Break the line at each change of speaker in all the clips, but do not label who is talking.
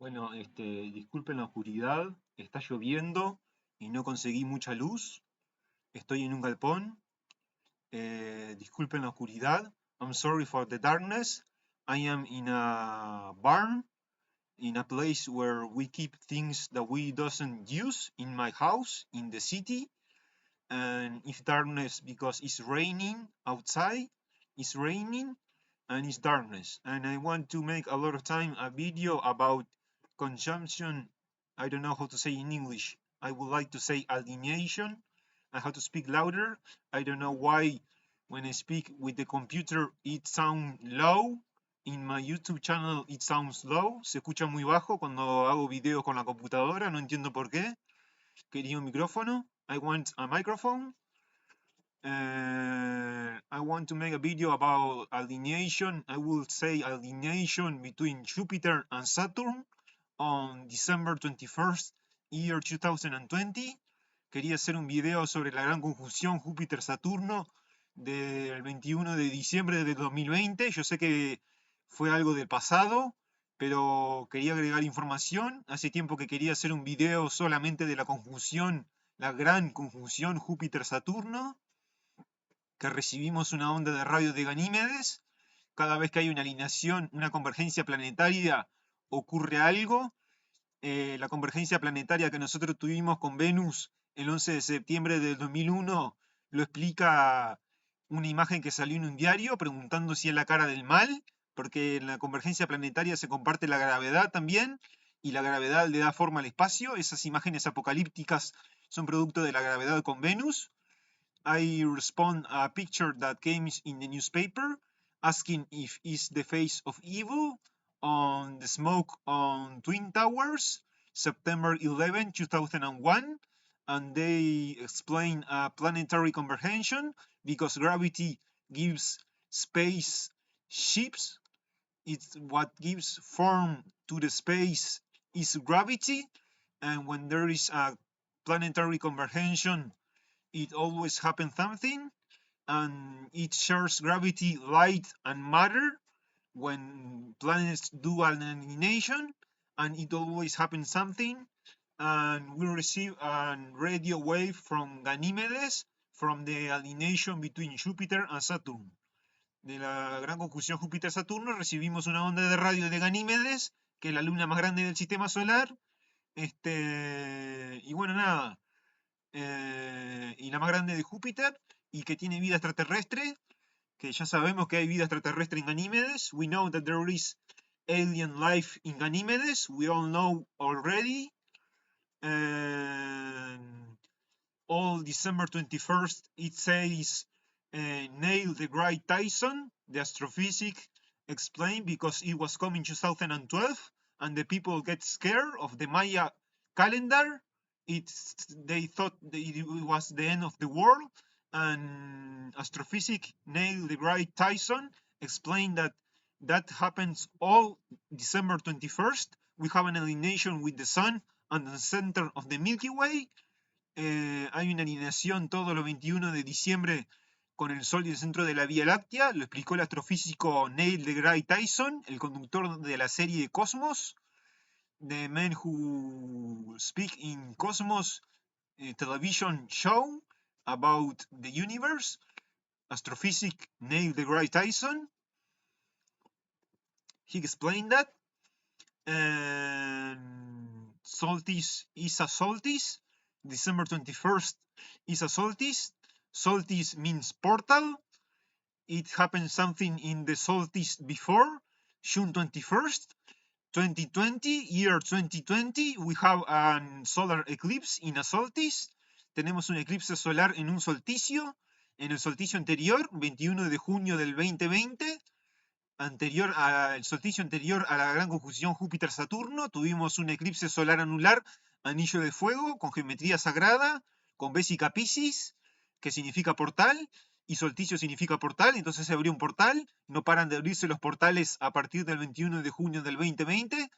Bueno, disculpen la oscuridad, está lloviendo y no conseguí mucha luz. Estoy en un galpón. Disculpen la oscuridad. I'm sorry for the darkness. I am in a barn, in a place where we keep things that we doesn't use in my house in the city. And it's darkness because it's raining outside. It's raining and it's darkness. And I want to make a lot of time a video about conjunction. I don't know how to say in English. I would like to say alineation. I have to speak louder. I don't know why when I speak with the computer it sounds low. In my YouTube channel it sounds low. Se escucha muy bajo cuando hago videos con la computadora. No entiendo por qué. Quería un micrófono. I want a microphone. I want to make a video about alineation. I will say alineation between Jupiter and Saturn on December 21st, year 2020. Quería hacer un video sobre la gran conjunción Júpiter-Saturno del 21 de diciembre de 2020. Yo sé que fue algo del pasado, pero quería agregar información. Hace tiempo que quería hacer un video solamente de la conjunción, la gran conjunción Júpiter-Saturno, que recibimos una onda de radio de Ganímedes. Cada vez que hay una alineación, una convergencia planetaria, ocurre algo. La convergencia planetaria que nosotros tuvimos con Venus el 11 de septiembre del 2001 lo explica una imagen que salió en un diario preguntando si es la cara del mal, porque en la convergencia planetaria se comparte la gravedad también, y la gravedad le da forma al espacio. Esas imágenes apocalípticas son producto de la gravedad con Venus. I respond a picture that came in the newspaper asking if it's the face of evil on the smoke on Twin Towers, September 11, 2001, and they explain a planetary convergence because gravity gives space ships. It's what gives form to the space is gravity, and when there is a planetary convergence, it always happens something, and it shares gravity, light, and matter when planets do an alienation, and it always happens something. And we receive a radio wave from Ganímedes from the alienation between Júpiter and Saturn. De la gran conjunción Júpiter-Saturno recibimos una onda de radio de Ganímedes, que es la luna más grande del sistema solar. Y bueno, nada. Y la más grande de Júpiter, y que tiene vida extraterrestre, que ya sabemos que hay vida extraterrestre en Ganímedes. We know that there is alien life in Ganímedes. We all know already. All December 21st, it says Neil deGrasse Tyson, the astrophysics, explained because it was coming 2012, and the people get scared of the Maya calendar. They thought that it was the end of the world, and astrophysics Neil deGrasse Tyson explained that happens all December 21st. We have an alineation with the sun and the center of the Milky Way. Hay una alineación todos los 21 de diciembre con el Sol y el centro de la Vía Láctea. Lo explicó el astrofísico Neil deGrasse Tyson, el conductor de la serie Cosmos, The Man Who Speak in Cosmos television show about the universe. Astrophysic Neil deGrasse Tyson. He explained that. And solstice is a solstice. December 21st is a solstice. Solstice means portal. It happened something in the solstice before, June 21st, 2020, year 2020. We have a solar eclipse in a solstice. Tenemos un eclipse solar en un solsticio. En el solsticio anterior, 21 de junio del 2020, el solsticio anterior a la gran conjunción Júpiter-Saturno, tuvimos un eclipse solar anular, anillo de fuego, con geometría sagrada, con Vesica Piscis, que significa portal, y solsticio significa portal. Entonces se abrió un portal. No paran de abrirse los portales a partir del 21 de junio del 2020.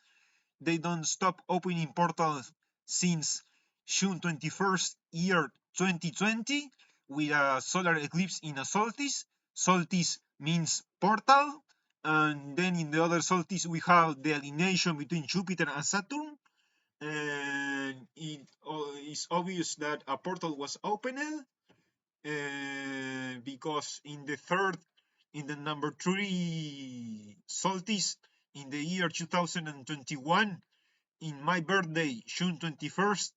They don't stop opening portals since June 21st, year 2020, with a solar eclipse in a solstice. Solstice means portal, and then in the other solstice we have the alignation between Jupiter and Saturn, and it is obvious that a portal was opened, because in the number 3 solstice in the year 2021, in my birthday, June 21st,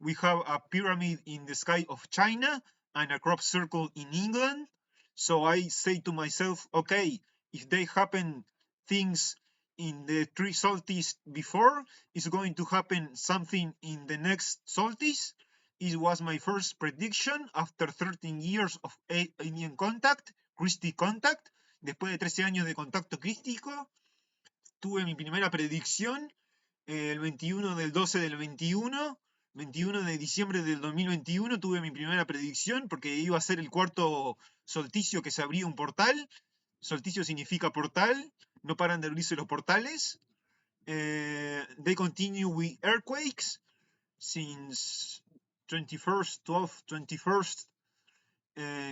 we have a pyramid in the sky of China and a crop circle in England. So I say to myself, okay, if they happen things in the 3 solstice before, it's going to happen something in the next solstice. It was my first prediction after 13 years of alien contact, Christie contact. Después de 13 años de contacto crístico, tuve mi primera predicción el 21 del 12 del 21 de diciembre del 2021 tuve mi primera predicción, porque iba a ser el cuarto solsticio que se abría un portal. Solsticio significa portal, no paran de abrirse los portales. They continue with earthquakes since 21st, 12th, 21st.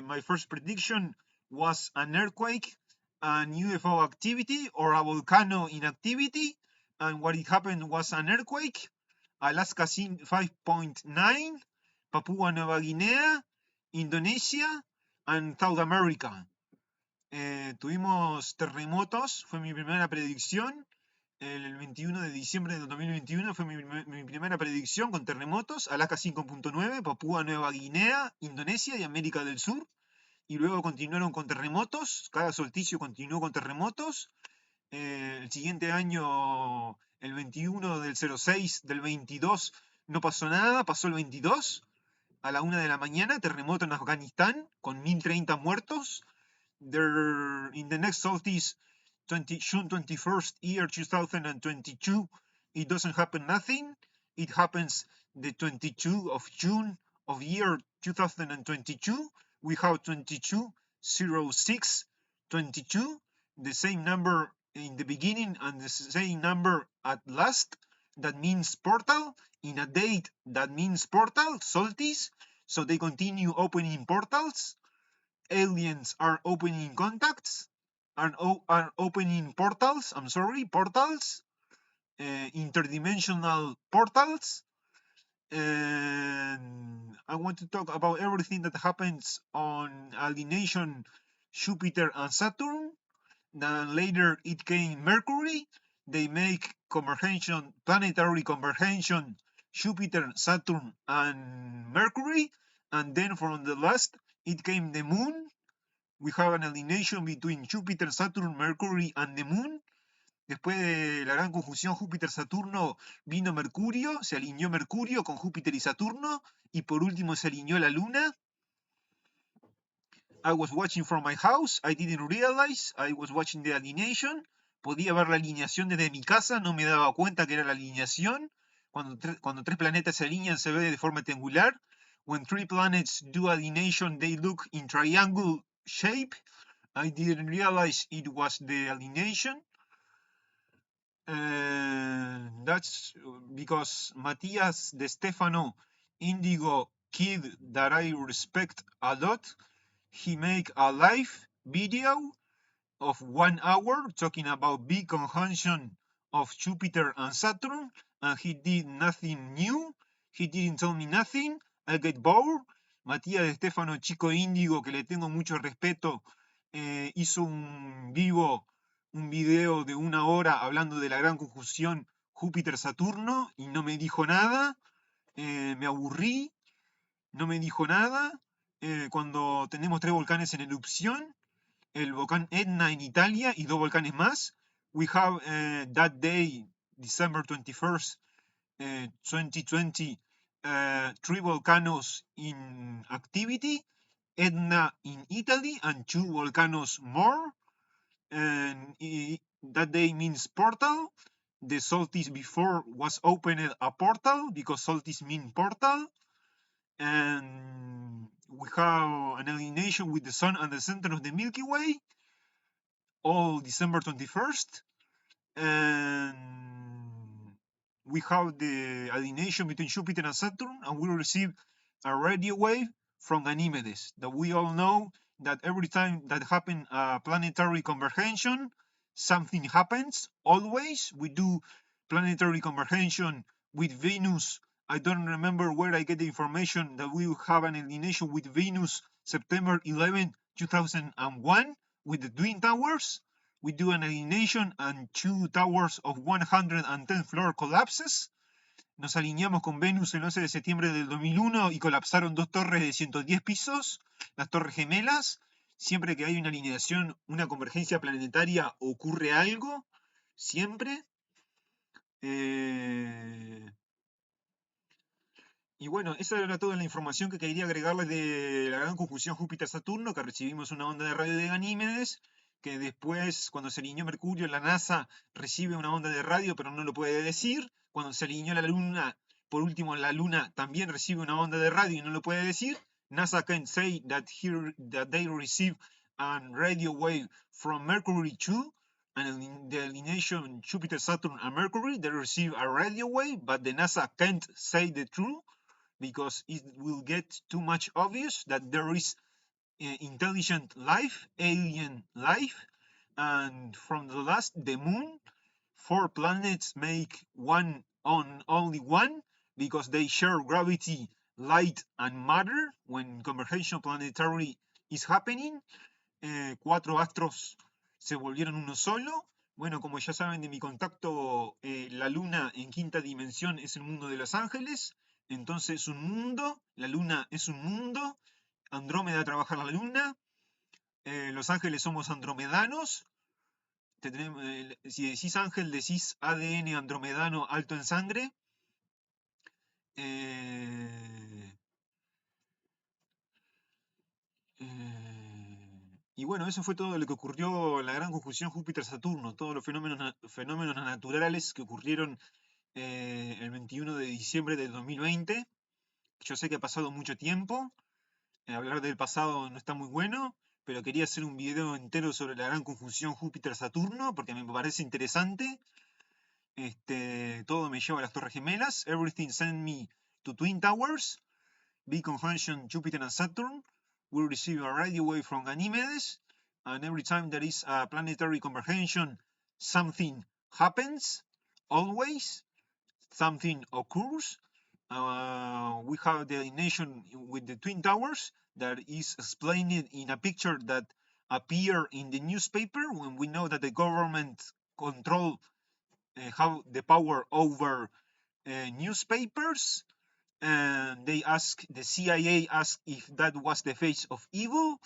My first prediction was an earthquake, an UFO activity, or a volcano in activity. And what it happened was an earthquake, Alaska 5.9, Papúa Nueva Guinea, Indonesia, and South America. Tuvimos terremotos, fue mi primera predicción. El 21 de diciembre del 2021 fue mi primera predicción con terremotos, Alaska 5.9, Papúa Nueva Guinea, Indonesia y América del Sur. Y luego continuaron con terremotos, cada solsticio continuó con terremotos. El siguiente año, el 21 del 06 del 22, no pasó nada, pasó el 22 a la 1 de la mañana, terremoto en Afganistán con 1030 muertos. In the next solstice, June 21st, year 2022, it doesn't happen nothing. It happens the 22 of June of year 2022. We have 220622, the same number in the beginning and the same number at last. That means portal. In a date, that means portal, solstice. So they continue opening portals. Aliens are opening contacts, are opening portals. Portals, interdimensional portals. And I want to talk about everything that happens on alignation Jupiter and Saturn. Then later it came Mercury. They make convergence, planetary convergence, Jupiter, Saturn, and Mercury. And then from the last, it came the Moon. We have an alignation between Jupiter, Saturn, Mercury, and the Moon. Después de la gran conjunción Júpiter-Saturno vino Mercurio, se alineó Mercurio con Júpiter y Saturno, y por último se alineó la Luna. I was watching from my house, I didn't realize I was watching the alineation. Podía ver la alineación desde mi casa, no me daba cuenta que era la alineación. Cuando tres planetas se alinean se ve de forma triangular. When three planets do alineation, they look in triangle shape. I didn't realize it was the alineation. That's because Matias De Stefano, Indigo kid that I respect a lot, he make a live video of 1 hour talking about big conjunction of Jupiter and Saturn, and he did nothing new. He didn't tell me nothing. I get bored. Matías De Stefano, chico índigo, que le tengo mucho respeto, hizo un video de 1 hora hablando de la gran conjunción Júpiter-Saturno y no me dijo nada. Me aburrí, no me dijo nada. Cuando tenemos 3 volcanes en erupción, el volcán Etna en Italia y 2 volcanes más. We have that day, December 21st, 2020, 3 volcanoes in activity, Etna in Italy, and 2 volcanoes more. And that day means portal. The solstice before was opened a portal because solstice means portal. And we have an alignation with the sun and the center of the Milky Way, all December 21st. And we have the alignation between Jupiter and Saturn, and we receive a radio wave from Ganymedes, that we all know that every time that happens a planetary convergence, something happens. Always we do planetary convergence with Venus. I don't remember where I get the information that we will have an alineation with Venus September 11, 2001 with the Twin Towers. We do an alineation and 2 towers of 110 floor collapses. Nos alineamos con Venus el 11 de septiembre del 2001 y colapsaron 2 torres de 110 pisos, las Torres Gemelas. Siempre que hay una alineación, una convergencia planetaria, ocurre algo. Siempre. Y bueno, esa era toda la información que quería agregarles de la gran conjunción Júpiter-Saturno, que recibimos una onda de radio de Ganímedes, que después, cuando se alineó Mercurio, la NASA recibe una onda de radio, pero no lo puede decir. Cuando se alineó la Luna, por último, la Luna también recibe una onda de radio y no lo puede decir. NASA can say that they receive a radio wave from Mercury too, and in the alineation Jupiter, Saturn, and Mercury, they receive a radio wave, but the NASA can't say the truth, because it will get too much obvious that there is intelligent life, alien life, and from the last, the moon, 4 planets make one on only one, because they share gravity, light, and matter when convergence planetary is happening. 4 astros se volvieron uno solo. Bueno, como ya saben de mi contacto, la Luna en quinta dimensión es el mundo de Los Ángeles. Entonces es un mundo, la Luna es un mundo, Andrómeda trabaja en la Luna, Los Ángeles somos andromedanos. Si decís ángel, decís ADN andromedano alto en sangre. Y bueno, eso fue todo lo que ocurrió en la gran conjunción Júpiter-Saturno, todos los fenómenos naturales que ocurrieron el 21 de diciembre del 2020. Yo sé que ha pasado mucho tiempo, hablar del pasado no está muy bueno, pero quería hacer un video entero sobre la gran conjunción Júpiter-Saturno porque me parece interesante. Todo me lleva a las Torres Gemelas. Everything sent me to Twin Towers. Big conjunction Jupiter and Saturn. We receive a radio wave from Ganymedes, and every time there is a planetary convergence, something happens. Always something occurs. We have the alineation with the Twin Towers that is explained in a picture that appear in the newspaper when we know that the government control have the power over newspapers. And they the CIA asked if that was the face of evil,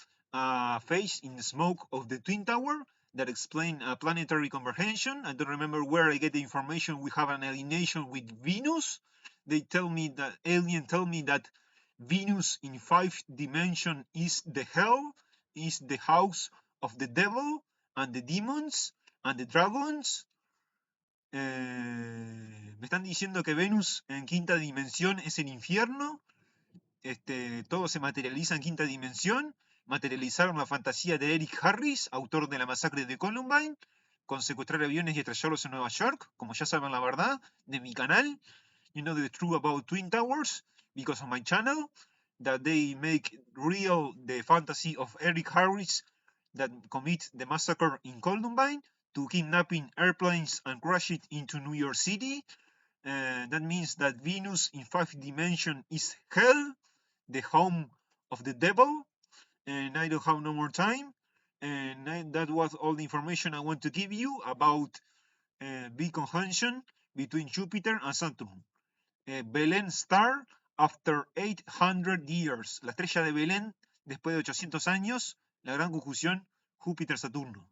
face in the smoke of the Twin Tower that explain a planetary convergence. I don't remember where I get the information. We have an alienation with Venus. They tell me that alien tell me that Venus in 5 dimension is the hell, is the house of the devil and the demons and the dragons. Me están diciendo que Venus en quinta dimensión es el infierno. Todo se materializa en quinta dimensión. Materializaron la fantasía de Eric Harris, autor de la masacre de Columbine, con secuestrar aviones y estrellarlos en Nueva York. Como ya saben la verdad de mi canal, you know the truth about Twin Towers because of my channel, that they make real the fantasy of Eric Harris that commit the massacre in Columbine to kidnapping airplanes and crash it into New York City. That means that Venus in 5 dimension is hell, the home of the devil. And I don't have no more time. And that was all the information I want to give you about big conjunction between Jupiter and Saturn. Belén star after 800 years. La estrella de Belén después de 800 años. La gran conjunción Júpiter-Saturno.